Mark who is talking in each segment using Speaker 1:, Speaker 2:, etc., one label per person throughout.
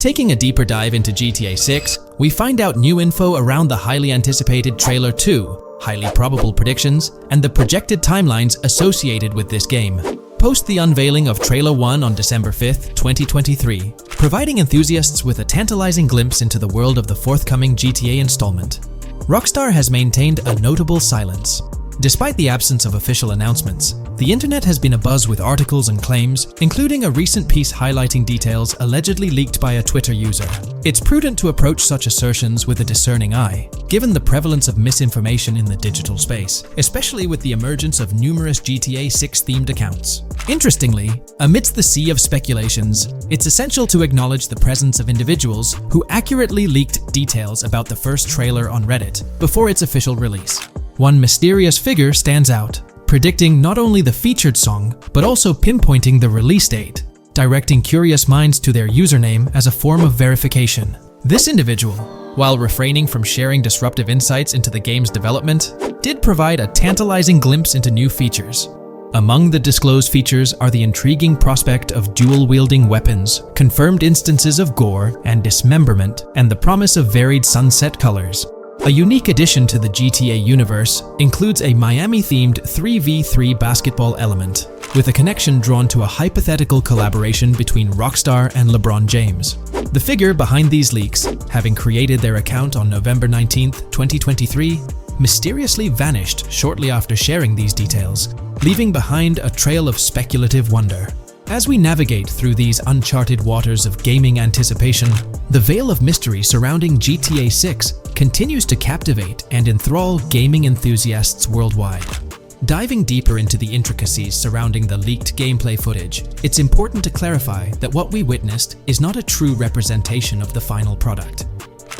Speaker 1: Taking a deeper dive into GTA 6, we find out new info around the highly anticipated Trailer 2, highly probable predictions, and the projected timelines associated with this game. Post the unveiling of Trailer 1 on December 5th, 2023, providing enthusiasts with a tantalizing glimpse into the world of the forthcoming GTA installment. Rockstar has maintained a notable silence. Despite the absence of official announcements, the internet has been abuzz with articles and claims, including a recent piece highlighting details allegedly leaked by a Twitter user. It's prudent to approach such assertions with a discerning eye, given the prevalence of misinformation in the digital space, especially with the emergence of numerous GTA 6-themed accounts. Interestingly, amidst the sea of speculations, it's essential to acknowledge the presence of individuals who accurately leaked details about the first trailer on Reddit before its official release. One mysterious figure stands out, predicting not only the featured song, but also pinpointing the release date, directing curious minds to their username as a form of verification. This individual, while refraining from sharing disruptive insights into the game's development, did provide a tantalizing glimpse into new features. Among the disclosed features are the intriguing prospect of dual-wielding weapons, confirmed instances of gore and dismemberment, and the promise of varied sunset colors. A unique addition to the GTA universe includes a Miami-themed 3v3 basketball element, with a connection drawn to a hypothetical collaboration between Rockstar and LeBron James. The figure behind these leaks, having created their account on November 19, 2023, mysteriously vanished shortly after sharing these details, leaving behind a trail of speculative wonder. As we navigate through these uncharted waters of gaming anticipation, the veil of mystery surrounding GTA 6 continues to captivate and enthrall gaming enthusiasts worldwide. Diving deeper into the intricacies surrounding the leaked gameplay footage, it's important to clarify that what we witnessed is not a true representation of the final product.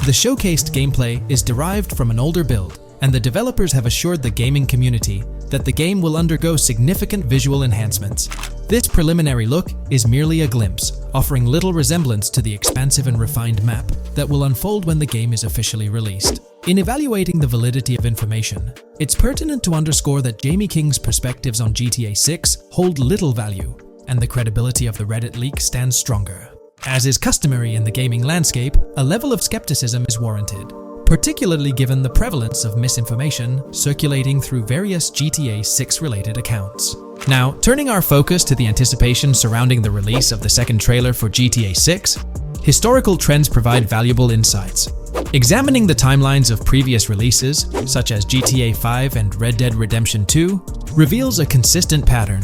Speaker 1: The showcased gameplay is derived from an older build, and the developers have assured the gaming community that the game will undergo significant visual enhancements. This preliminary look is merely a glimpse, offering little resemblance to the expansive and refined map that will unfold when the game is officially released. In evaluating the validity of information, it's pertinent to underscore that Jamie King's perspectives on GTA 6 hold little value, and the credibility of the Reddit leak stands stronger. As is customary in the gaming landscape, a level of skepticism is warranted, particularly given the prevalence of misinformation circulating through various GTA 6-related accounts. Now, turning our focus to the anticipation surrounding the release of the second trailer for GTA 6, historical trends provide valuable insights. Examining the timelines of previous releases, such as GTA 5 and Red Dead Redemption 2, reveals a consistent pattern.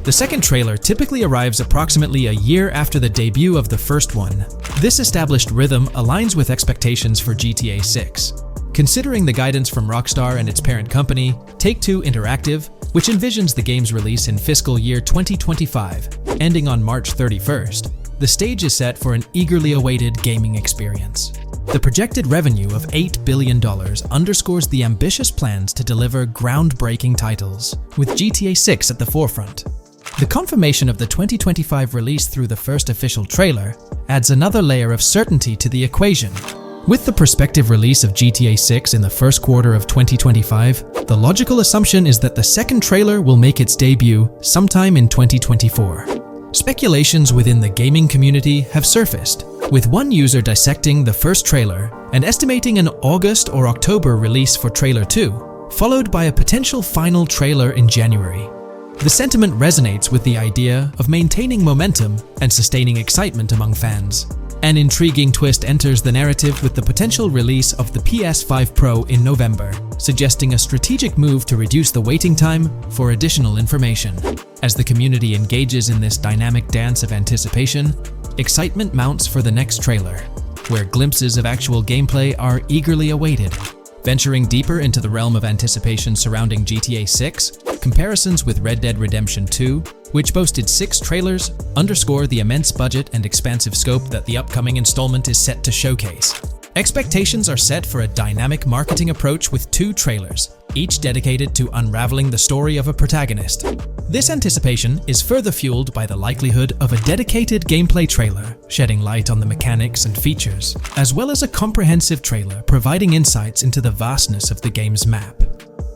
Speaker 1: The second trailer typically arrives approximately a year after the debut of the first one. This established rhythm aligns with expectations for GTA 6. Considering the guidance from Rockstar and its parent company, Take-Two Interactive, which envisions the game's release in fiscal year 2025, ending on March 31st, the stage is set for an eagerly awaited gaming experience. The projected revenue of $8 billion underscores the ambitious plans to deliver groundbreaking titles, with GTA 6 at the forefront. The confirmation of the 2025 release through the first official trailer adds another layer of certainty to the equation. With the prospective release of GTA 6 in the first quarter of 2025, the logical assumption is that the second trailer will make its debut sometime in 2024. Speculations within the gaming community have surfaced, with one user dissecting the first trailer and estimating an August or October release for Trailer 2, followed by a potential final trailer in January. The sentiment resonates with the idea of maintaining momentum and sustaining excitement among fans. An intriguing twist enters the narrative with the potential release of the PS5 Pro in November, suggesting a strategic move to reduce the waiting time for additional information. As the community engages in this dynamic dance of anticipation, excitement mounts for the next trailer, where glimpses of actual gameplay are eagerly awaited. Venturing deeper into the realm of anticipation surrounding GTA 6, comparisons with Red Dead Redemption 2, which boasted 6 trailers, underscore the immense budget and expansive scope that the upcoming installment is set to showcase. Expectations are set for a dynamic marketing approach with 2 trailers, each dedicated to unraveling the story of a protagonist. This anticipation is further fueled by the likelihood of a dedicated gameplay trailer, shedding light on the mechanics and features, as well as a comprehensive trailer providing insights into the vastness of the game's map.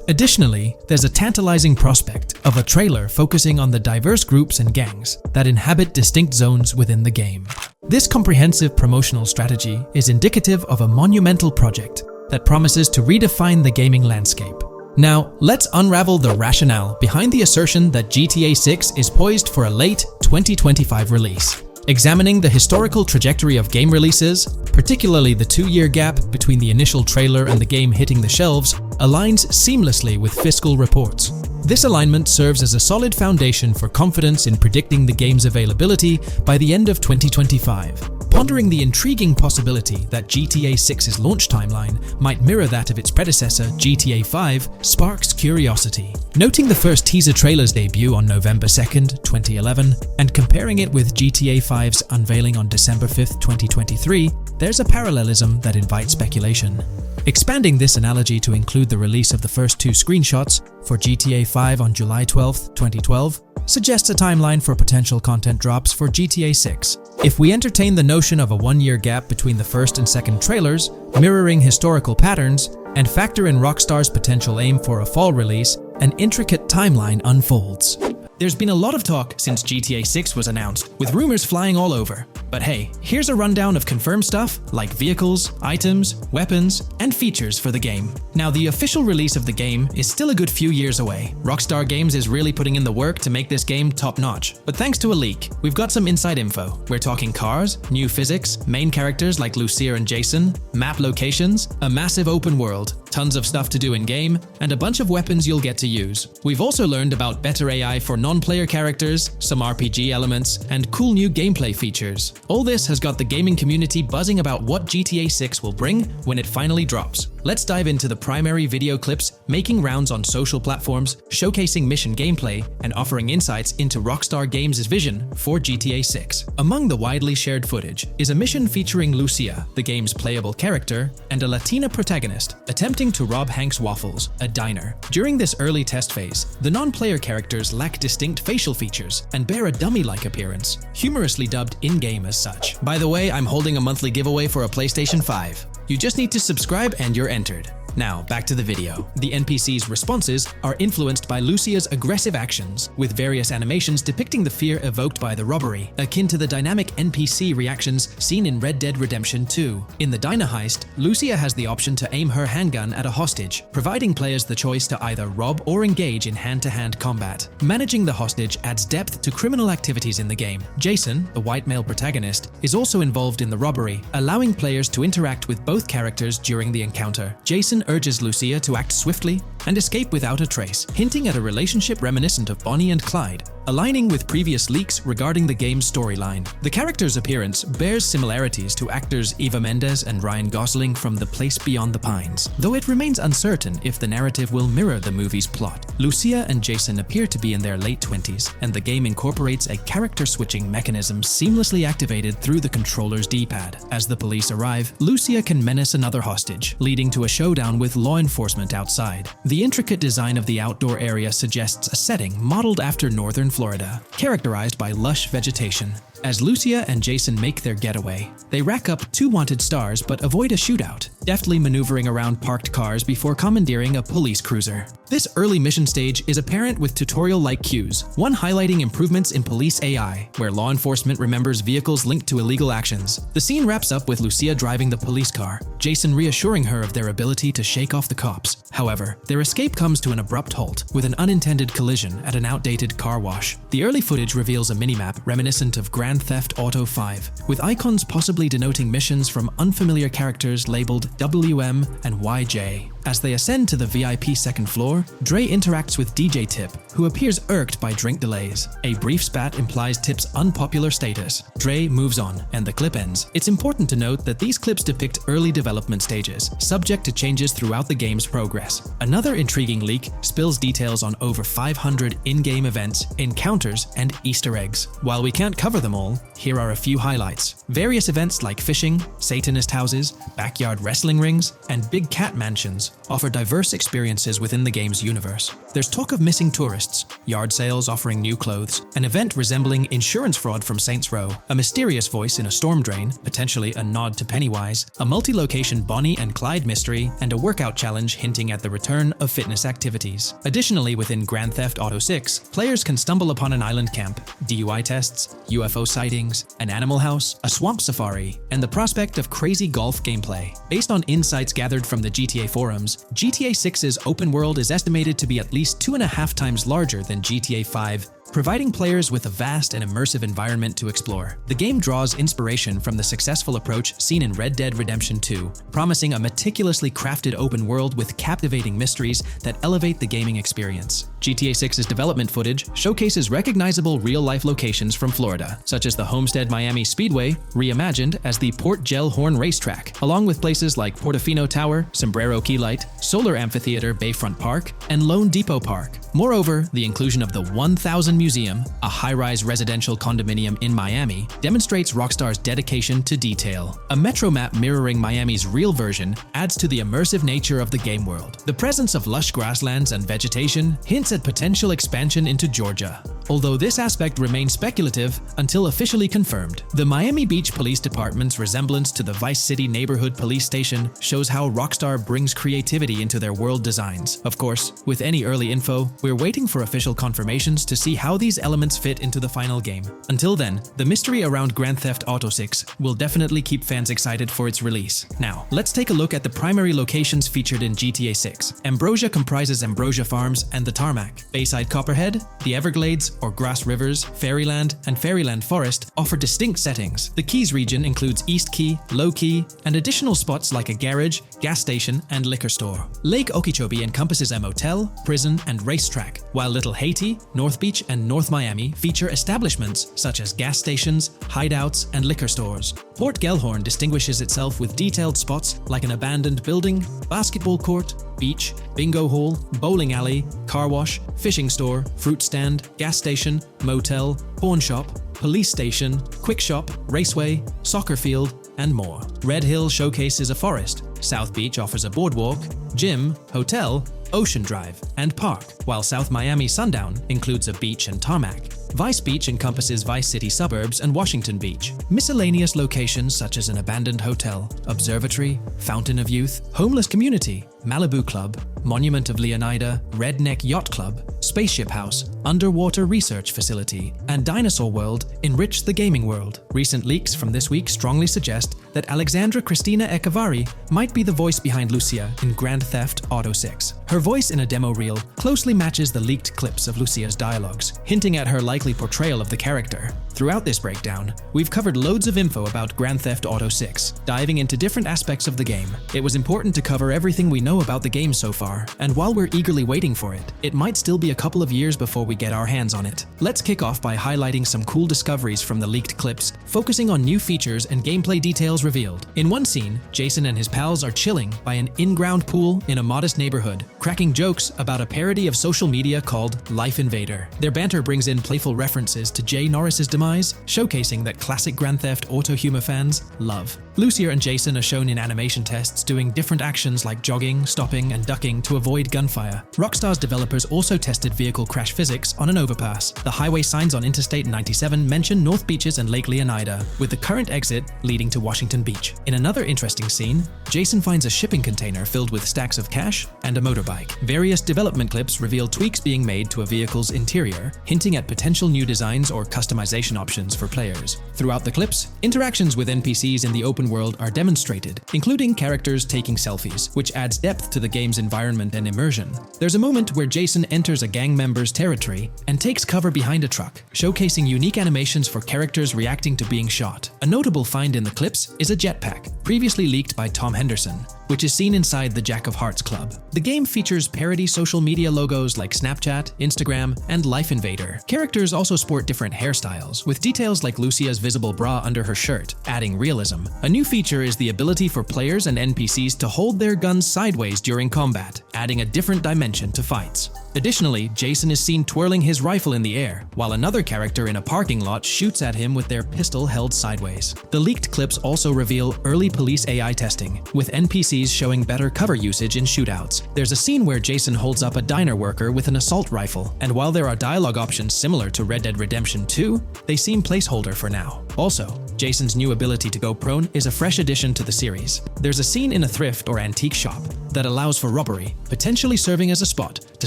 Speaker 1: Additionally, there's a tantalizing prospect of a trailer focusing on the diverse groups and gangs that inhabit distinct zones within the game. This comprehensive promotional strategy is indicative of a monumental project that promises to redefine the gaming landscape. Now, let's unravel the rationale behind the assertion that GTA 6 is poised for a late 2025 release. Examining the historical trajectory of game releases, particularly the 2-year gap between the initial trailer and the game hitting the shelves, aligns seamlessly with fiscal reports. This alignment serves as a solid foundation for confidence in predicting the game's availability by the end of 2025. Pondering the intriguing possibility that GTA 6's launch timeline might mirror that of its predecessor, GTA 5, sparks curiosity. Noting the first teaser trailer's debut on November 2nd, 2011, and comparing it with GTA 5's unveiling on December 5th, 2023, there's a parallelism that invites speculation. Expanding this analogy to include the release of the first 2 screenshots for GTA 5 on July 12, 2012, suggests a timeline for potential content drops for GTA 6. If we entertain the notion of a 1-year gap between the first and second trailers, mirroring historical patterns, and factor in Rockstar's potential aim for a fall release, an intricate timeline unfolds. There's been a lot of talk since GTA 6 was announced, with rumors flying all over. But hey, here's a rundown of confirmed stuff like vehicles, items, weapons, and features for the game. Now, the official release of the game is still a good few years away. Rockstar Games is really putting in the work to make this game top-notch. But thanks to a leak, we've got some inside info. We're talking cars, new physics, main characters like Lucia and Jason, map locations, a massive open world, tons of stuff to do in-game, and a bunch of weapons you'll get to use. We've also learned about better AI for non-player characters, some RPG elements, and cool new gameplay features. All this has got the gaming community buzzing about what GTA 6 will bring when it finally drops. Let's dive into the primary video clips making rounds on social platforms, showcasing mission gameplay, and offering insights into Rockstar Games' vision for GTA 6. Among the widely shared footage is a mission featuring Lucia, the game's playable character, and a Latina protagonist attempting to rob Hank's Waffles, a diner. During this early test phase, the non-player characters lack distinct facial features and bear a dummy-like appearance, humorously dubbed in-game as such. By the way, I'm holding a monthly giveaway for a PlayStation 5. You just need to subscribe and you're entered. Now, back to the video. The NPC's responses are influenced by Lucia's aggressive actions, with various animations depicting the fear evoked by the robbery, akin to the dynamic NPC reactions seen in Red Dead Redemption 2. In the diner heist, Lucia has the option to aim her handgun at a hostage, providing players the choice to either rob or engage in hand-to-hand combat. Managing the hostage adds depth to criminal activities in the game. Jason, the white male protagonist, is also involved in the robbery, allowing players to interact with both characters during the encounter. Jason urges Lucia to act swiftly and escape without a trace, hinting at a relationship reminiscent of Bonnie and Clyde, aligning with previous leaks regarding the game's storyline. The character's appearance bears similarities to actors Eva Mendes and Ryan Gosling from The Place Beyond the Pines, though it remains uncertain if the narrative will mirror the movie's plot. Lucia and Jason appear to be in their late 20s, and the game incorporates a character-switching mechanism seamlessly activated through the controller's D-pad. As the police arrive, Lucia can menace another hostage, leading to a showdown with law enforcement outside. The intricate design of the outdoor area suggests a setting modeled after northern Florida, characterized by lush vegetation. As Lucia and Jason make their getaway, they rack up 2 wanted stars but avoid a shootout, deftly maneuvering around parked cars before commandeering a police cruiser. This early mission stage is apparent with tutorial-like cues, one highlighting improvements in police AI, where law enforcement remembers vehicles linked to illegal actions. The scene wraps up with Lucia driving the police car, Jason reassuring her of their ability to shake off the cops. However, their escape comes to an abrupt halt, with an unintended collision at an outdated car wash. The early footage reveals a minimap reminiscent of Grand Theft Auto 5, with icons possibly denoting missions from unfamiliar characters labeled WM and YJ. As they ascend to the VIP second floor, Dre interacts with DJ Tip, who appears irked by drink delays. A brief spat implies Tip's unpopular status. Dre moves on, and the clip ends. It's important to note that these clips depict early development stages, subject to changes throughout the game's progress. Another intriguing leak spills details on over 500 in-game events, encounters, and Easter eggs. While we can't cover them all, here are a few highlights. Various events like fishing, Satanist houses, backyard wrestling rings, and big cat mansions offer diverse experiences within the game's universe. There's talk of missing tourists, yard sales offering new clothes, an event resembling insurance fraud from Saints Row, a mysterious voice in a storm drain, potentially a nod to Pennywise, a multi-location Bonnie and Clyde mystery, and a workout challenge hinting at the return of fitness activities. Additionally, within Grand Theft Auto 6, players can stumble upon an island camp, DUI tests, UFO sightings, an animal house, a swamp safari, and the prospect of crazy golf gameplay. Based on insights gathered from the GTA forums, GTA 6's open world is estimated to be at least 2.5 times larger than GTA 5, providing players with a vast and immersive environment to explore. The game draws inspiration from the successful approach seen in Red Dead Redemption 2, promising a meticulously crafted open world with captivating mysteries that elevate the gaming experience. GTA 6's development footage showcases recognizable real-life locations from Florida, such as the Homestead Miami Speedway, reimagined as the Port Gel-Horn Racetrack, along with places like Portofino Tower, Sombrero Key Light, Solar Amphitheater Bayfront Park, and Lone Depot Park. Moreover, the inclusion of the 1000 Museum, a high-rise residential condominium in Miami, demonstrates Rockstar's dedication to detail. A metro map mirroring Miami's real version adds to the immersive nature of the game world. The presence of lush grasslands and vegetation hints at potential expansion into Georgia, although this aspect remains speculative until officially confirmed. The Miami Beach Police Department's resemblance to the Vice City Neighborhood Police Station shows how Rockstar brings creativity into their world designs. Of course, with any early info, we're waiting for official confirmations to see how these elements fit into the final game. Until then, the mystery around Grand Theft Auto 6 will definitely keep fans excited for its release. Now, let's take a look at the primary locations featured in GTA 6. Ambrosia comprises Ambrosia Farms and the Tarmac. Bayside Copperhead, the Everglades or Grass Rivers, Fairyland, and Fairyland Forest offer distinct settings. The Keys region includes East Key, Low Key, and additional spots like a garage, gas station, and liquor store. Lake Okeechobee encompasses a motel, prison, and racetrack, while Little Haiti, North Beach, and North Miami feature establishments such as gas stations, hideouts, and liquor stores. Port Gellhorn distinguishes itself with detailed spots like an abandoned building, basketball court, beach, bingo hall, bowling alley, car wash, fishing store, fruit stand, gas station, motel, pawn shop, police station, quick shop, raceway, soccer field, and more. Red Hill showcases a forest. South Beach offers a boardwalk, gym, hotel, Ocean Drive, and park, while South Miami Sundown includes a beach and tarmac. Vice Beach encompasses Vice City suburbs and Washington Beach. Miscellaneous locations such as an abandoned hotel, observatory, Fountain of Youth, homeless community, Malibu Club, Monument of Leonida, Redneck Yacht Club, Spaceship House, Underwater Research Facility, and Dinosaur World enrich the gaming world. Recent leaks from this week strongly suggest that Alexandra Christina Echevarri might be the voice behind Lucia in Grand Theft Auto 6. Her voice in a demo reel closely matches the leaked clips of Lucia's dialogues, hinting at her likely portrayal of the character. Throughout this breakdown, we've covered loads of info about Grand Theft Auto 6, diving into different aspects of the game. It was important to cover everything we know about the game so far, and while we're eagerly waiting for it, it might still be a couple of years before we get our hands on it. Let's kick off by highlighting some cool discoveries from the leaked clips, focusing on new features and gameplay details revealed. In one scene, Jason and his pals are chilling by an in-ground pool in a modest neighborhood, cracking jokes about a parody of social media called Life Invader. Their banter brings in playful references to Jay Norris's demise, showcasing that classic Grand Theft Auto humor fans love. Lucia and Jason are shown in animation tests doing different actions like jogging, stopping, and ducking to avoid gunfire. Rockstar's developers also tested vehicle crash physics on an overpass. The highway signs on Interstate 97 mention North Beaches and Lake Leonida, with the current exit leading to Washington Beach. In another interesting scene, Jason finds a shipping container filled with stacks of cash and a motorbike. Various development clips reveal tweaks being made to a vehicle's interior, hinting at potential new designs or customization options for players. Throughout the clips, interactions with NPCs in the open world are demonstrated, including characters taking selfies, which adds depth to the game's environment and immersion. There's a moment where Jason enters a gang member's territory and takes cover behind a truck, showcasing unique animations for characters reacting to being shot. A notable find in the clips is a jetpack, previously leaked by Tom Henderson, which is seen inside the Jack of Hearts Club. The game features parody social media logos like Snapchat, Instagram, and Life Invader. Characters also sport different hairstyles, with details like Lucia's visible bra under her shirt, adding realism. A new feature is the ability for players and NPCs to hold their guns sideways during combat, adding a different dimension to fights. Additionally, Jason is seen twirling his rifle in the air, while another character in a parking lot shoots at him with their pistol held sideways. The leaked clips also reveal early police AI testing, with NPCs showing better cover usage in shootouts. There's a scene where Jason holds up a diner worker with an assault rifle, and while there are dialogue options similar to Red Dead Redemption 2, they seem placeholder for now. Also, Jason's new ability to go prone is a fresh addition to the series. There's a scene in a thrift or antique shop that allows for robbery, potentially serving as a spot to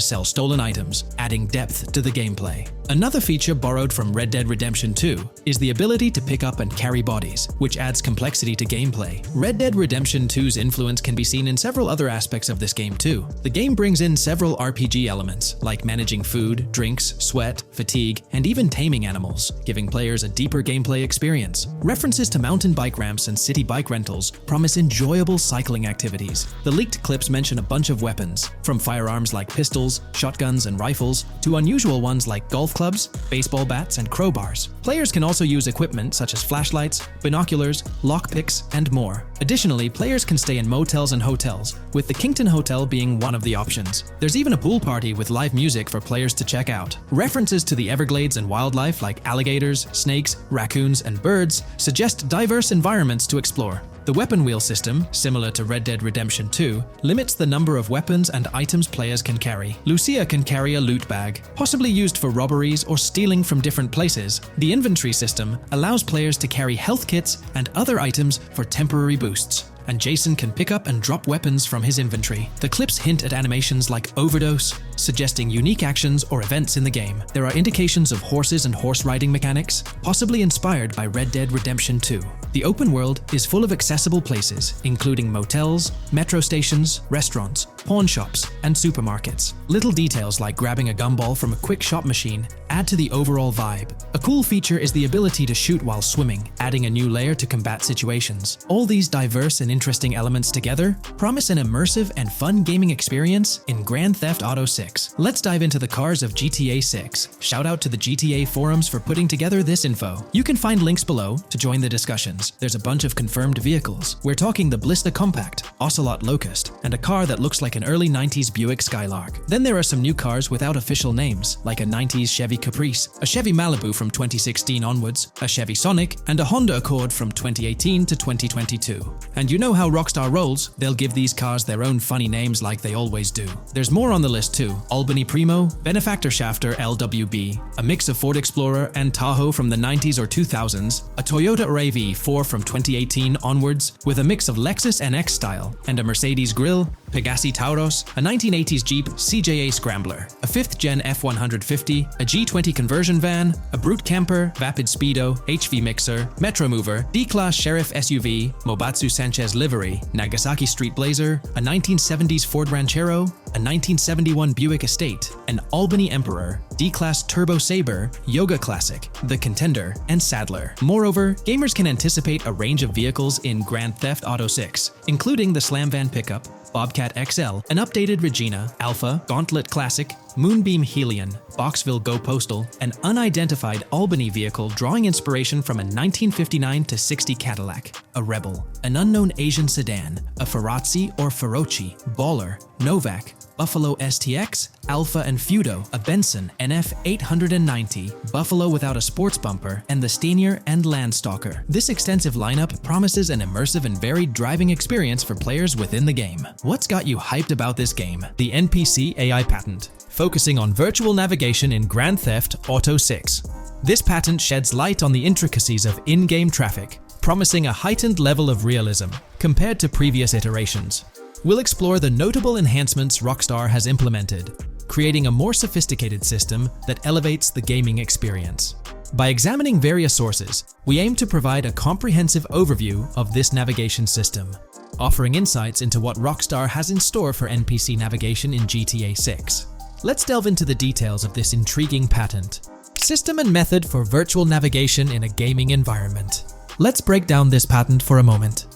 Speaker 1: sell stolen items, adding depth to the gameplay. Another feature borrowed from Red Dead Redemption 2 is the ability to pick up and carry bodies, which adds complexity to gameplay. Red Dead Redemption 2's influence can be seen in several other aspects of this game too. The game brings in several RPG elements, like managing food, drinks, sweat, fatigue, and even taming animals, giving players a deeper gameplay experience. References to mountain bike ramps and city bike rentals promise enjoyable cycling activities. The leaked clips mention a bunch of weapons, from firearms like pistols, shotguns, and rifles, to unusual ones like golf clubs, baseball bats, and crowbars. Players can also use equipment such as flashlights, binoculars, lockpicks, and more. Additionally, players can stay in motels and hotels, with the Kington Hotel being one of the options. There's even a pool party with live music for players to check out. References to the Everglades and wildlife like alligators, snakes, raccoons, and birds suggest diverse environments to explore. The weapon wheel system, similar to Red Dead Redemption 2, limits the number of weapons and items players can carry. Lucia can carry a loot bag, possibly used for robberies or stealing from different places. The inventory system allows players to carry health kits and other items for temporary boosts, and Jason can pick up and drop weapons from his inventory. The clips hint at animations like overdose, suggesting unique actions or events in the game. There are indications of horses and horse riding mechanics, possibly inspired by Red Dead Redemption 2. The open world is full of accessible places, including motels, metro stations, restaurants, pawn shops, and supermarkets. Little details like grabbing a gumball from a quick shop machine add to the overall vibe. A cool feature is the ability to shoot while swimming, adding a new layer to combat situations. All these diverse and interesting elements together promise an immersive and fun gaming experience in Grand Theft Auto 6. Let's dive into the cars of GTA 6. Shout out to the GTA forums for putting together this info. You can find links below to join the discussions. There's a bunch of confirmed vehicles. We're talking the Blista Compact, Ocelot Locust, and a car that looks like an early 90s Buick Skylark. Then there are some new cars without official names, like a 90s Chevy Caprice, a Chevy Malibu from 2016 onwards, a Chevy Sonic, and a Honda Accord from 2018 to 2022. And you know how Rockstar rolls, they'll give these cars their own funny names like they always do. There's more on the list too. Albany Primo, Benefactor Shafter LWB, a mix of Ford Explorer and Tahoe from the 90s or 2000s, a Toyota RAV4 from 2018 onwards with a mix of Lexus NX style, and a Mercedes Grill, Pegassi Tauros, a 1980s Jeep CJA Scrambler, a 5th Gen F150, a G20 conversion van, a Brute Camper, Vapid Speedo, HV Mixer, Metro Mover, D-Class Sheriff SUV, Mobatsu Sanchez Livery, Nagasaki Street Blazer, a 1970s Ford Ranchero, a 1971 Buick Estate, an Albany Emperor, D-Class Turbo Sabre, Yoga Classic, the Contender, and Sadler. Moreover, gamers can anticipate a range of vehicles in Grand Theft Auto 6, including the Slam Van pickup, Bobcat XL, an updated Regina, Alpha, Gauntlet Classic, Moonbeam Helion, Boxville Go Postal, an unidentified Albany vehicle drawing inspiration from a 1959-60 Cadillac, a Rebel, an unknown Asian sedan, a Ferrazzi or Feroci, Baller, Novak, Buffalo STX, Alpha and Feudo, a Benson NF 890, Buffalo without a sports bumper, and the Stanier and Landstalker. This extensive lineup promises an immersive and varied driving experience for players within the game. What's got you hyped about this game? The NPC AI patent, focusing on virtual navigation in Grand Theft Auto 6. This patent sheds light on the intricacies of in-game traffic, promising a heightened level of realism compared to previous iterations. We'll explore the notable enhancements Rockstar has implemented, creating a more sophisticated system that elevates the gaming experience. By examining various sources, we aim to provide a comprehensive overview of this navigation system, offering insights into what Rockstar has in store for NPC navigation in GTA 6. Let's delve into the details of this intriguing patent. System and method for virtual navigation in a gaming environment. Let's break down this patent for a moment.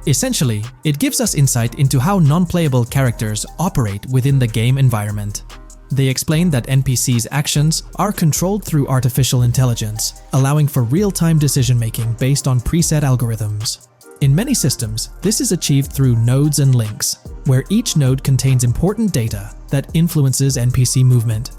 Speaker 1: Essentially, it gives us insight into how non-playable characters operate within the game environment. They explain that NPCs' actions are controlled through artificial intelligence, allowing for real-time decision-making based on preset algorithms. In many systems, this is achieved through nodes and links, where each node contains important data that influences NPC movement.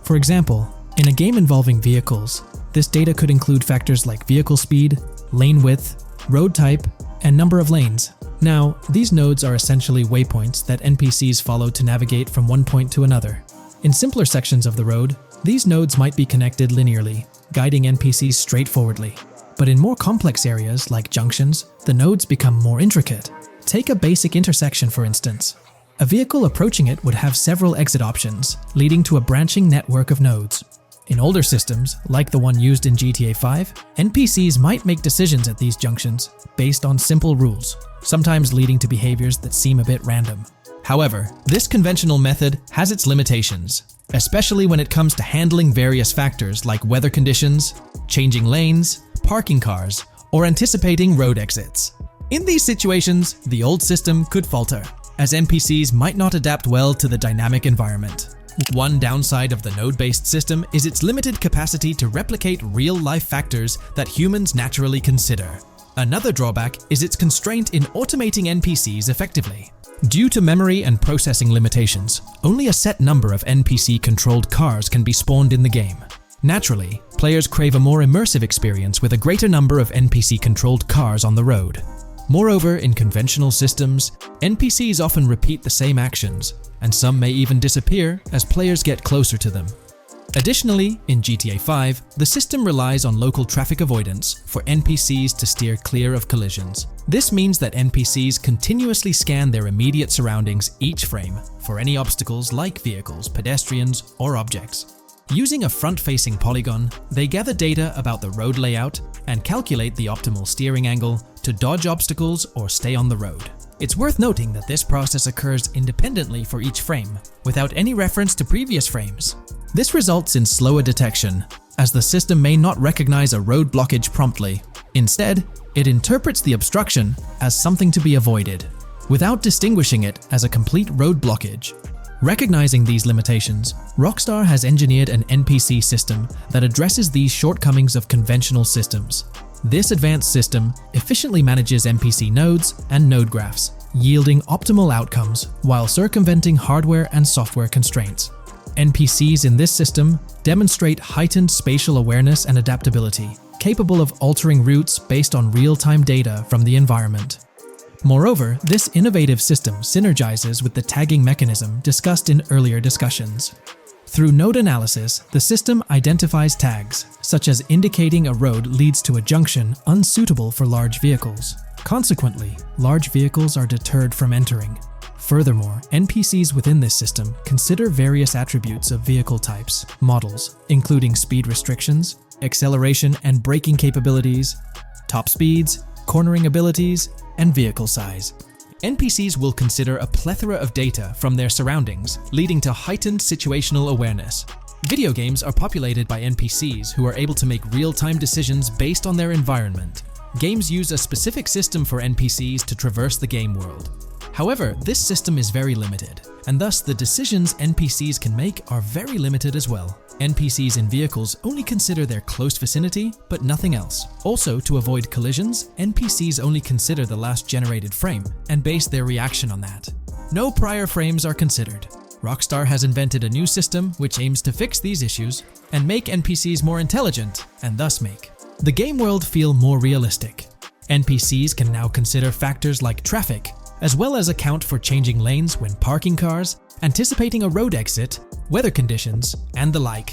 Speaker 1: For example, in a game involving vehicles, this data could include factors like vehicle speed, lane width, road type, and number of lanes. Now, these nodes are essentially waypoints that NPCs follow to navigate from one point to another. In simpler sections of the road, these nodes might be connected linearly, guiding NPCs straightforwardly. But in more complex areas like junctions, the nodes become more intricate. Take a basic intersection, for instance. A vehicle approaching it would have several exit options, leading to a branching network of nodes. In older systems, like the one used in GTA 5, NPCs might make decisions at these junctions based on simple rules, sometimes leading to behaviors that seem a bit random. However, this conventional method has its limitations, especially when it comes to handling various factors like weather conditions, changing lanes, parking cars, or anticipating road exits. In these situations, the old system could falter, as NPCs might not adapt well to the dynamic environment. One downside of the node-based system is its limited capacity to replicate real-life factors that humans naturally consider. Another drawback is its constraint in automating NPCs effectively. Due to memory and processing limitations, only a set number of NPC-controlled cars can be spawned in the game. Naturally, players crave a more immersive experience with a greater number of NPC-controlled cars on the road. Moreover, in conventional systems, NPCs often repeat the same actions, and some may even disappear as players get closer to them. Additionally, in GTA 5, the system relies on local traffic avoidance for NPCs to steer clear of collisions. This means that NPCs continuously scan their immediate surroundings each frame for any obstacles like vehicles, pedestrians, or objects. Using a front-facing polygon, they gather data about the road layout and calculate the optimal steering angle to dodge obstacles or stay on the road. It's worth noting that this process occurs independently for each frame, without any reference to previous frames. This results in slower detection, as the system may not recognize a road blockage promptly. Instead, it interprets the obstruction as something to be avoided, without distinguishing it as a complete road blockage. Recognizing these limitations, Rockstar has engineered an NPC system that addresses these shortcomings of conventional systems. This advanced system efficiently manages NPC nodes and node graphs, yielding optimal outcomes while circumventing hardware and software constraints. NPCs in this system demonstrate heightened spatial awareness and adaptability, capable of altering routes based on real-time data from the environment. Moreover, this innovative system synergizes with the tagging mechanism discussed in earlier discussions. Through node analysis, the system identifies tags, such as indicating a road leads to a junction unsuitable for large vehicles. Consequently, large vehicles are deterred from entering. Furthermore, NPCs within this system consider various attributes of vehicle types, models, including speed restrictions, acceleration and braking capabilities, top speeds, cornering abilities, and vehicle size. NPCs will consider a plethora of data from their surroundings, leading to heightened situational awareness. Video games are populated by NPCs who are able to make real-time decisions based on their environment. Games use a specific system for NPCs to traverse the game world. However, this system is very limited, and thus the decisions NPCs can make are very limited as well. NPCs in vehicles only consider their close vicinity, but nothing else. Also, to avoid collisions, NPCs only consider the last generated frame and base their reaction on that. No prior frames are considered. Rockstar has invented a new system which aims to fix these issues and make NPCs more intelligent, and thus make the game world feel more realistic. NPCs can now consider factors like traffic, as well as account for changing lanes when parking cars, anticipating a road exit, weather conditions, and the like.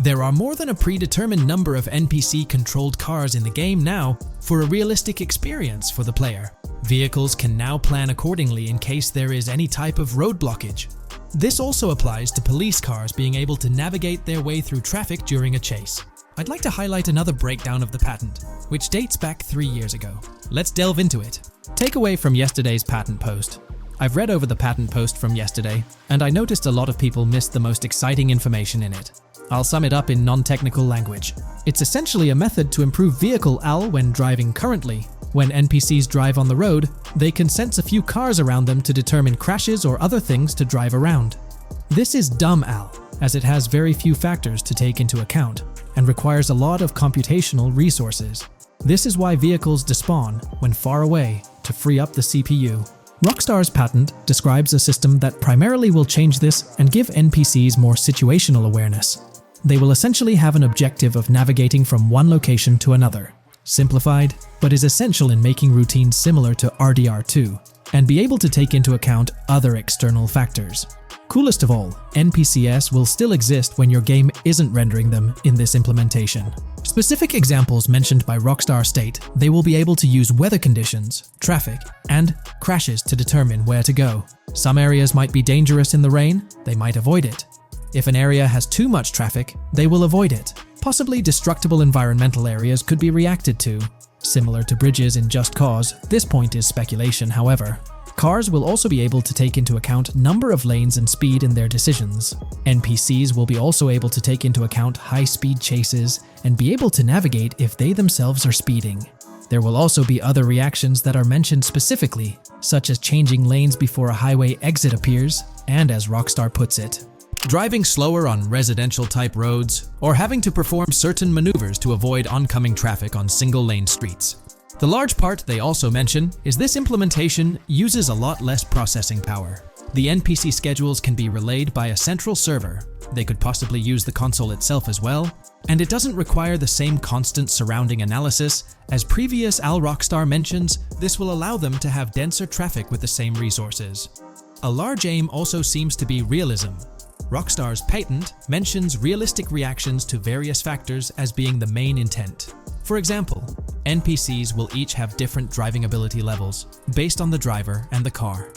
Speaker 1: There are more than a predetermined number of NPC-controlled cars in the game now for a realistic experience for the player. Vehicles can now plan accordingly in case there is any type of road blockage. This also applies to police cars being able to navigate their way through traffic during a chase. I'd like to highlight another breakdown of the patent, which dates back 3 years ago. Let's delve into it. Takeaway from yesterday's patent post. I've read over the patent post from yesterday, and I noticed a lot of people missed the most exciting information in it. I'll sum it up in non-technical language. It's essentially a method to improve vehicle AL when driving currently, When NPCs drive on the road, they can sense a few cars around them to determine crashes or other things to drive around. This is dumb, as it has very few factors to take into account and requires a lot of computational resources. This is why vehicles despawn when far away to free up the CPU. Rockstar's patent describes a system that primarily will change this and give NPCs more situational awareness. They will essentially have an objective of navigating from one location to another, simplified, but is essential in making routines similar to RDR2, and be able to take into account other external factors. Coolest of all, NPCs will still exist when your game isn't rendering them in this implementation. Specific examples mentioned by Rockstar state they will be able to use weather conditions, traffic, and crashes to determine where to go. Some areas might be dangerous in the rain, they might avoid it. If an area has too much traffic, they will avoid it. Possibly destructible environmental areas could be reacted to. Similar to bridges in Just Cause, this point is speculation, however. Cars will also be able to take into account number of lanes and speed in their decisions. NPCs will be also able to take into account high-speed chases and be able to navigate if they themselves are speeding. There will also be other reactions that are mentioned specifically, such as changing lanes before a highway exit appears, and as Rockstar puts it, driving slower on residential-type roads, or having to perform certain maneuvers to avoid oncoming traffic on single-lane streets. The large part they also mention is this implementation uses a lot less processing power. The NPC schedules can be relayed by a central server. They could possibly use the console itself as well, and it doesn't require the same constant surrounding analysis. As previous Rockstar mentions, this will allow them to have denser traffic with the same resources. A large aim also seems to be realism. Rockstar's patent mentions realistic reactions to various factors as being the main intent. For example, NPCs will each have different driving ability levels based on the driver and the car.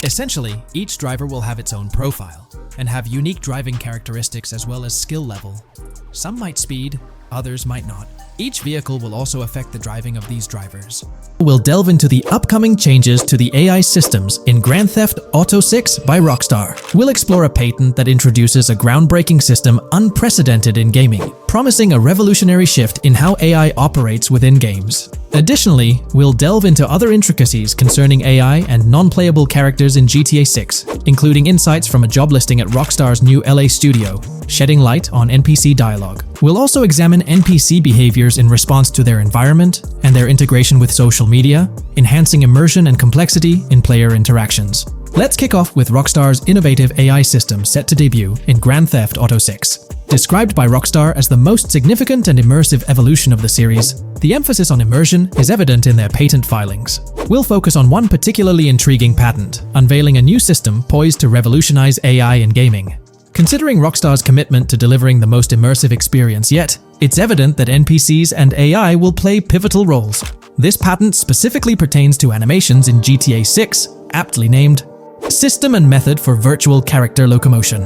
Speaker 1: Essentially, each driver will have its own profile and have unique driving characteristics as well as skill level. Some might speed, others might not. Each vehicle will also affect the driving of these drivers. We'll delve into the upcoming changes to the AI systems in Grand Theft Auto 6 by Rockstar. We'll explore a patent that introduces a groundbreaking system unprecedented in gaming, promising a revolutionary shift in how AI operates within games. Additionally, we'll delve into other intricacies concerning AI and non-playable characters in GTA 6, including insights from a job listing at Rockstar's new LA studio, shedding light on NPC dialogue. We'll also examine NPC behaviors in response to their environment and their integration with social media, enhancing immersion and complexity in player interactions. Let's kick off with Rockstar's innovative AI system set to debut in Grand Theft Auto 6. Described by Rockstar as the most significant and immersive evolution of the series, the emphasis on immersion is evident in their patent filings. We'll focus on one particularly intriguing patent, unveiling a new system poised to revolutionize AI in gaming. Considering Rockstar's commitment to delivering the most immersive experience yet, it's evident that NPCs and AI will play pivotal roles. This patent specifically pertains to animations in GTA 6, aptly named System and Method for Virtual Character Locomotion.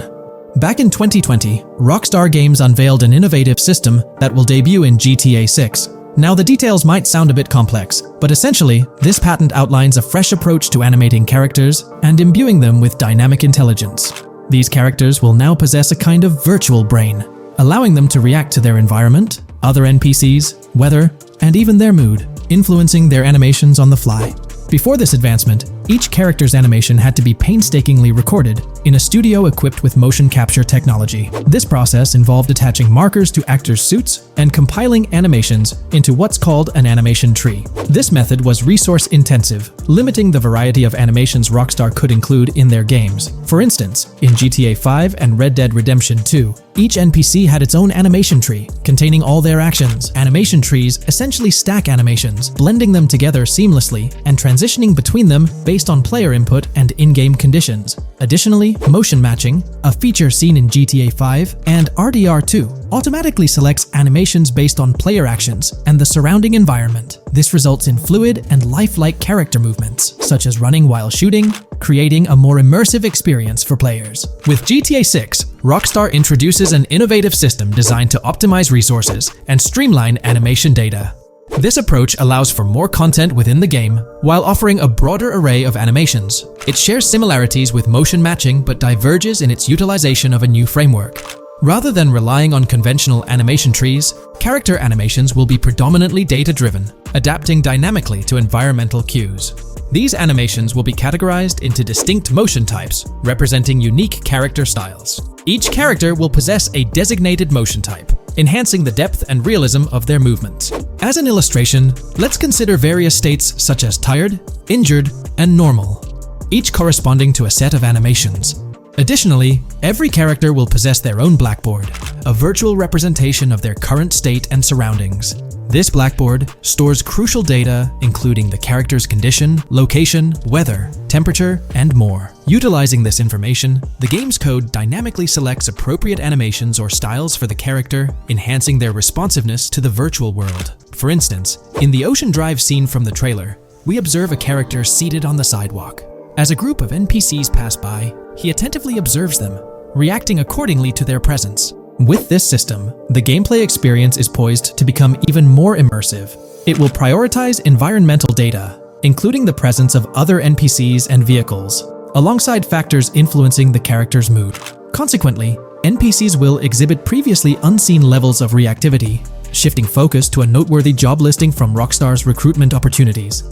Speaker 1: Back in 2020, Rockstar Games unveiled an innovative system that will debut in GTA 6. Now, the details might sound a bit complex, but essentially, this patent outlines a fresh approach to animating characters and imbuing them with dynamic intelligence. These characters will now possess a kind of virtual brain, allowing them to react to their environment, other NPCs, weather, and even their mood, influencing their animations on the fly. Before this advancement, each character's animation had to be painstakingly recorded in a studio equipped with motion capture technology. This process involved attaching markers to actors' suits and compiling animations into what's called an animation tree. This method was resource-intensive, limiting the variety of animations Rockstar could include in their games. For instance, in GTA 5 and Red Dead Redemption 2, each NPC had its own animation tree, containing all their actions. Animation trees essentially stack animations, blending them together seamlessly and transitioning between them based on player input and in-game conditions. Additionally, motion matching, a feature seen in GTA 5 and RDR2, automatically selects animations based on player actions and the surrounding environment. This results in fluid and lifelike character movements, such as running while shooting, creating a more immersive experience for players. With GTA 6, Rockstar introduces an innovative system designed to optimize resources and streamline animation data. This approach allows for more content within the game while offering a broader array of animations. It shares similarities with motion matching but diverges in its utilization of a new framework. Rather than relying on conventional animation trees, character animations will be predominantly data-driven, adapting dynamically to environmental cues. These animations will be categorized into distinct motion types, representing unique character styles. Each character will possess a designated motion type, enhancing the depth and realism of their movements. As an illustration, let's consider various states such as tired, injured, and normal, each corresponding to a set of animations. Additionally, every character will possess their own blackboard, a virtual representation of their current state and surroundings. This blackboard stores crucial data including the character's condition, location, weather, temperature, and more. Utilizing this information, the game's code dynamically selects appropriate animations or styles for the character, enhancing their responsiveness to the virtual world. For instance, in the Ocean Drive scene from the trailer, we observe a character seated on the sidewalk. As a group of NPCs pass by, he attentively observes them, reacting accordingly to their presence. With this system, the gameplay experience is poised to become even more immersive. It will prioritize environmental data, including the presence of other NPCs and vehicles, alongside factors influencing the character's mood. Consequently, NPCs will exhibit previously unseen levels of reactivity, shifting focus to a noteworthy job listing from Rockstar's recruitment opportunities.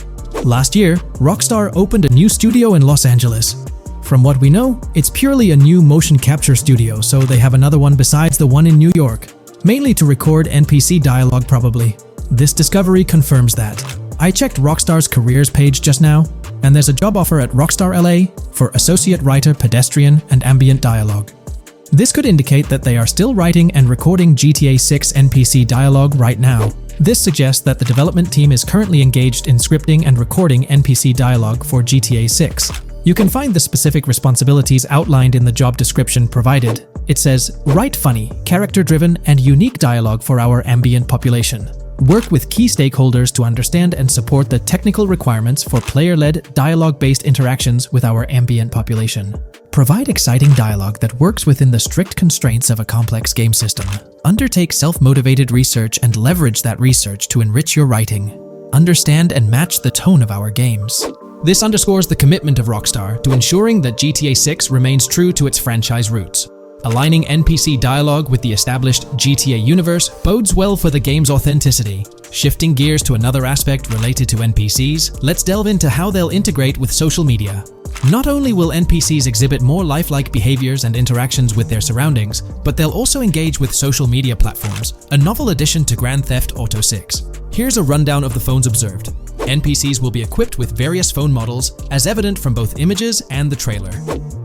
Speaker 1: Last year, Rockstar opened a new studio in Los Angeles. From what we know, it's purely a new motion capture studio, so they have another one besides the one in New York, mainly to record NPC dialogue probably. This discovery confirms that. I checked Rockstar's careers page just now, and there's a job offer at Rockstar LA for Associate Writer Pedestrian and Ambient Dialogue. This could indicate that they are still writing and recording GTA 6 NPC dialogue right now. This suggests that the development team is currently engaged in scripting and recording NPC dialogue for GTA 6. You can find the specific responsibilities outlined in the job description provided. It says, write funny, character-driven, and unique dialogue for our ambient population. Work with key stakeholders to understand and support the technical requirements for player-led, dialogue-based interactions with our ambient population. Provide exciting dialogue that works within the strict constraints of a complex game system. Undertake self-motivated research and leverage that research to enrich your writing. Understand and match the tone of our games. This underscores the commitment of Rockstar to ensuring that GTA 6 remains true to its franchise roots. Aligning NPC dialogue with the established GTA universe bodes well for the game's authenticity. Shifting gears to another aspect related to NPCs, let's delve into how they'll integrate with social media. Not only will NPCs exhibit more lifelike behaviors and interactions with their surroundings, but they'll also engage with social media platforms, a novel addition to Grand Theft Auto 6. Here's a rundown of the phones observed. NPCs will be equipped with various phone models, as evident from both images and the trailer.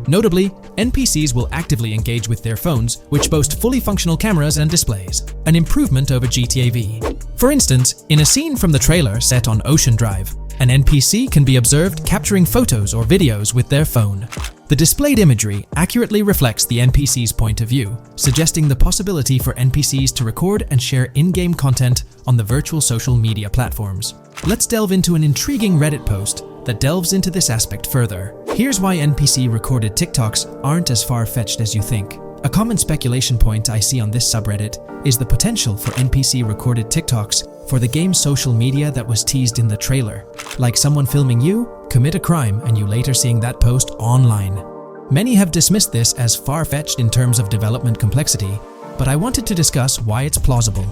Speaker 1: Notably, NPCs will actively engage with their phones, which boast fully functional cameras and displays, an improvement over GTA V. For instance, in a scene from the trailer set on Ocean Drive, an NPC can be observed capturing photos or videos with their phone. The displayed imagery accurately reflects the NPC's point of view, suggesting the possibility for NPCs to record and share in-game content on the virtual social media platforms. Let's delve into an intriguing Reddit post that delves into this aspect further. Here's why NPC-recorded TikToks aren't as far-fetched as you think. A common speculation point I see on this subreddit is the potential for NPC-recorded TikToks for the game's social media that was teased in the trailer, like someone filming you commit a crime and you later seeing that post online. Many have dismissed this as far-fetched in terms of development complexity, but I wanted to discuss why it's plausible.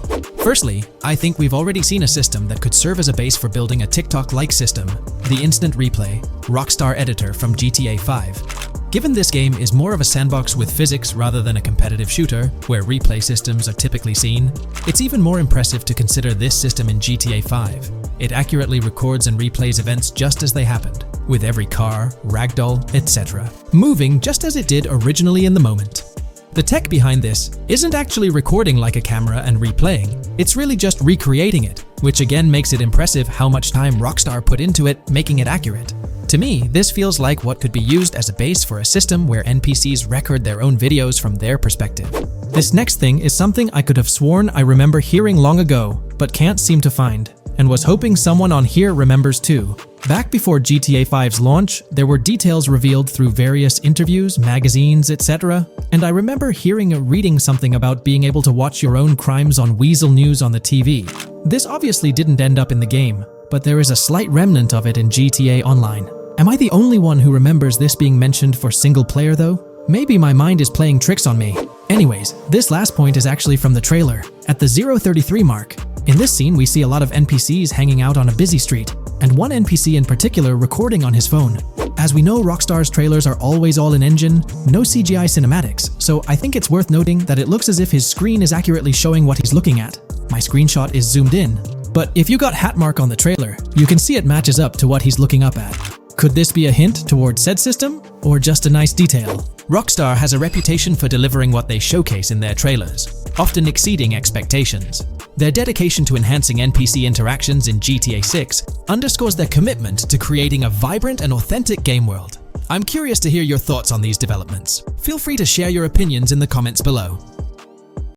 Speaker 1: Firstly, I think we've already seen a system that could serve as a base for building a TikTok-like system, the Instant Replay, Rockstar editor from GTA 5. Given this game is more of a sandbox with physics rather than a competitive shooter, where replay systems are typically seen, it's even more impressive to consider this system in GTA 5. It accurately records and replays events just as they happened, with every car, ragdoll, etc., moving just as it did originally in the moment. The tech behind this isn't actually recording like a camera and replaying, it's really just recreating it, which again makes it impressive how much time Rockstar put into it, making it accurate. To me, this feels like what could be used as a base for a system where NPCs record their own videos from their perspective. This next thing is something I could have sworn I remember hearing long ago, but can't seem to find, and was hoping someone on here remembers too. Back before GTA 5's launch, there were details revealed through various interviews, magazines, etc., and I remember hearing or reading something about being able to watch your own crimes on Weasel News on the TV. This obviously didn't end up in the game, but there is a slight remnant of it in GTA Online. Am I the only one who remembers this being mentioned for single player though? Maybe my mind is playing tricks on me. Anyways, this last point is actually from the trailer, at the 0:33 mark. In this scene, we see a lot of NPCs hanging out on a busy street, and one NPC in particular recording on his phone. As we know, Rockstar's trailers are always all in engine, no CGI cinematics, so I think it's worth noting that it looks as if his screen is accurately showing what he's looking at. My screenshot is zoomed in, but if you got hat mark on the trailer, you can see it matches up to what he's looking up at. Could this be a hint towards said system, or just a nice detail? Rockstar has a reputation for delivering what they showcase in their trailers, often exceeding expectations. Their dedication to enhancing NPC interactions in GTA 6 underscores their commitment to creating a vibrant and authentic game world. I'm curious to hear your thoughts on these developments. Feel free to share your opinions in the comments below.